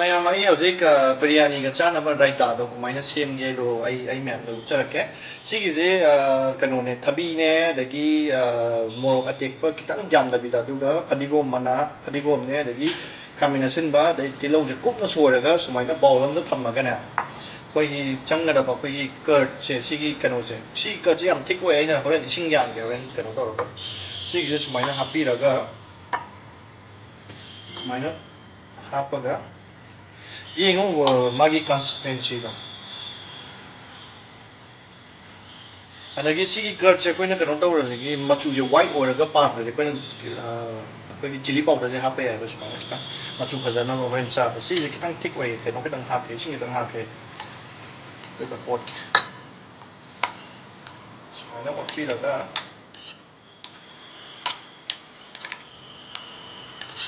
ꯃꯌꯥꯝ ꯑꯩ ꯍꯧꯖꯤꯛ ꯕꯤꯔꯌꯥꯅꯤꯒ ꯆꯥꯅꯕ ꯔꯥꯏꯇꯥꯗꯣ ꯀꯃꯥꯏꯅ ꯁꯦꯝꯒꯦꯗꯣ ꯑꯩ ꯃꯌꯥꯝꯗ ꯎꯠꯆꯔꯛꯀꯦ ꯁꯤꯒꯤꯁꯦ ꯀꯩꯅꯣꯅꯦ ꯊꯕꯤꯅꯦ ꯑꯗꯒꯤ ꯃꯣꯔꯣꯛ ꯑꯇꯦꯛꯄ ꯈꯤꯇꯪ ꯌꯥꯝꯗꯕꯤꯗ ꯑꯗꯨꯒ ꯐꯗꯤꯒꯣꯝ ꯃꯅꯥ ꯐꯗꯤꯒꯣꯝꯅꯦ ꯑꯗꯒꯤ ꯈꯥꯃꯦꯟ ꯑꯁꯤꯟꯕ ꯑꯗꯩ ꯇꯤꯜꯍꯧꯁꯦ ꯀꯨꯞꯅ ꯁꯣꯏꯔꯒ ꯁꯨꯃꯥꯏꯅ ꯕꯥꯎꯜ ꯑꯃꯗ ꯊꯝꯃꯒꯅꯦ ꯑꯩꯈꯣꯏꯒꯤ ꯆꯪꯒꯗꯕ ꯑꯩꯈꯣꯏꯒꯤ ꯀꯔꯠꯁꯦ ꯁꯤꯒꯤ ꯀꯩꯅꯣꯁꯦ ꯁꯤ ꯀꯔꯠꯁꯦ ꯌꯥꯝ ꯊꯤꯛ ꯑꯣꯏ ꯑꯩꯅ ꯍꯣꯔꯦꯟ ꯏꯁꯤꯡ ꯌꯥꯟꯒꯦ ꯍꯣꯔꯦꯟ ꯀꯩꯅꯣ ꯇꯧꯔꯒ ꯁꯤꯒꯤꯁꯦ ꯁꯨꯃꯥꯏꯅ ꯍꯥꯞꯄꯤꯔꯒ ꯁꯨꯃꯥꯏꯅ ꯍꯥꯞꯄꯒ ꯌꯦꯡꯉꯨ ꯃꯥꯒꯤ ꯀꯟꯁꯤꯁꯇꯦꯟꯁꯤꯗꯣ ꯑꯗꯒꯤ ꯁꯤꯒꯤ ꯀꯔꯠꯁꯦ ꯑꯩꯈꯣꯏꯅ ꯀꯩꯅꯣ ꯇꯧꯔꯁꯤꯒꯤ ꯃꯆꯨꯁꯦ ꯋꯥꯏꯠ ꯑꯣꯏꯔꯒ ꯄꯥꯝꯗ꯭ꯔꯗꯤ ꯑꯩꯈꯣꯏꯅ ꯑꯩꯈꯣꯏꯒꯤ ꯆꯤꯂꯤ ꯄꯥꯎꯗꯔꯁꯦ ꯍꯥꯞꯄ ꯌꯥꯏꯕ ꯁꯨꯃꯥꯏꯅ ꯈꯤꯇꯪ ꯃꯆꯨ ꯐꯖꯅꯕ ꯍꯣꯔꯦꯟ ꯆꯥꯕ ꯁꯤꯁꯦ ꯈꯤꯇꯪ ꯊꯤꯛ ꯑꯣꯏꯌꯦ ꯀꯩꯅꯣ ꯈꯤꯇꯪ ꯍꯥꯞꯀꯦ ꯏꯁꯤꯡ ꯈꯤꯇꯪ ꯍꯥꯞꯀꯦ ꯑꯗꯨꯒ ꯑꯣꯠꯀꯦ ꯁꯨꯃꯥꯏꯅ ꯑꯣꯠꯄꯤꯔꯒ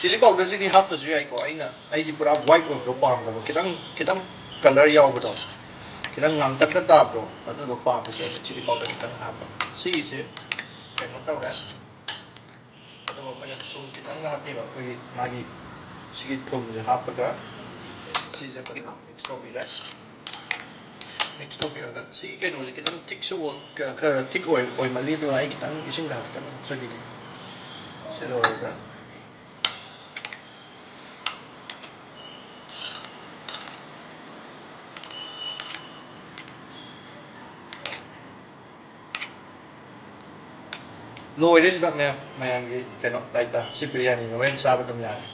ꯆꯤꯂꯤ ꯄꯥꯎꯗꯔꯁꯤꯗꯤ ꯍꯥꯞꯇꯁꯨ ꯌꯥꯏꯀꯣ ꯑꯩꯗꯤ ꯄꯨꯔꯥ ꯋꯥꯏꯠ ꯑꯣꯏꯕꯗꯣ ꯄꯥꯝꯗꯕ ꯈꯤꯇꯪ ꯀꯂꯔ ꯌꯥꯎꯕꯗꯣ ꯈꯤꯇꯪ ꯉꯥꯡꯇꯛꯀ ꯇꯥꯕꯗꯣ ꯑꯗꯨꯗꯣ ꯄꯥꯝꯕꯒꯤ ꯑꯩꯅ ꯆꯤꯂꯤ ꯄꯥꯎꯗꯔ ꯈꯤꯇꯪ ꯍꯥꯞꯄ ꯁꯤꯒꯤꯁꯦ ꯀꯩꯅꯣ ꯇꯧꯔꯦ ꯑꯗꯨꯒ ꯑꯩꯈꯣꯏꯅ ꯊꯨꯝ ꯈꯤꯇꯪ ꯍꯥꯞꯄꯤꯕ ꯑꯩꯈꯣꯏꯒꯤ ꯃꯥꯒꯤ ꯁꯤꯒꯤ ꯊꯨꯝꯁꯦ ꯍꯥꯞꯄꯒ ꯁꯤꯁꯦ ꯐꯖꯅ ꯃꯤꯛꯁ ꯇꯧꯕꯤꯔꯦ ꯃꯤꯛꯁ ꯇꯧꯕꯤꯔꯒ ꯁꯤꯒꯤ ꯀꯩꯅꯣꯁꯦ ꯈꯤꯇꯪ ꯊꯤꯛꯁꯨ ꯈꯔ ꯊꯤꯛ ꯑꯣꯏꯃꯜꯂꯤ ꯑꯗꯨꯅ ꯑꯩ ꯈꯤꯇꯪ ꯏꯁꯤꯡ ꯈꯤꯇꯪ ꯍꯥꯞꯆꯈꯤꯒꯦ ꯁꯤ ꯂꯣꯏꯔꯒ ꯂꯣꯏꯔꯦ ꯁꯤꯗ ꯃꯌꯥꯝꯒꯤ ꯀꯩꯅꯣ ꯔꯥꯏꯇꯥ ꯁꯤ ꯕꯤꯔꯌꯥꯅꯤ ꯍꯣꯔꯦꯟ ꯆꯥꯕ ꯑꯗꯨꯝ ꯌꯥꯔꯦ